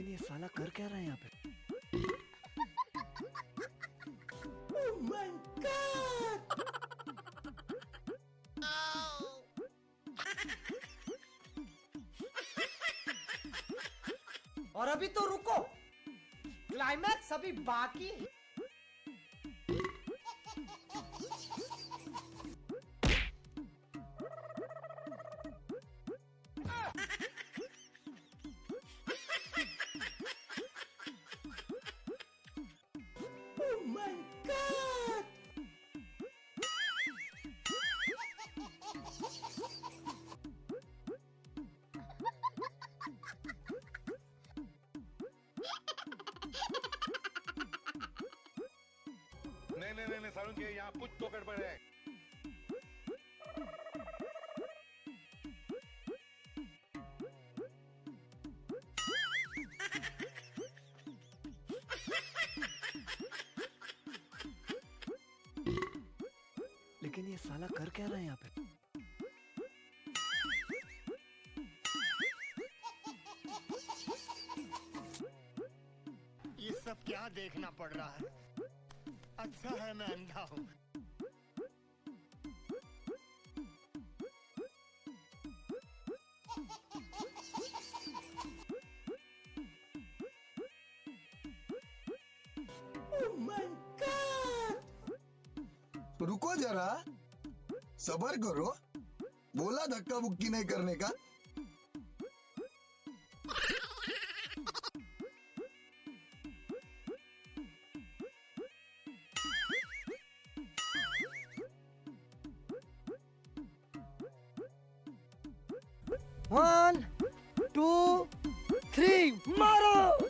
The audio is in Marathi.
लेकिन ये साला कर क्या रहा है यहाँ पे? Oh my God! और अभी तो रुको, क्लाइमैक्स अभी बाकी है। Oh my God! नहीं सारुण के यहाँ कुछ तो गड़बड़ है। लेकिन ये साला कर क्या रहा है यहाँ पे? ये सब क्या देखना पड़ रहा है? अच्छा है मैं अंधा हूँ। Oh my God! रुको जरा, सबर करो। बोला धक्का बुक्की नहीं करने का। One, two, three, मारो!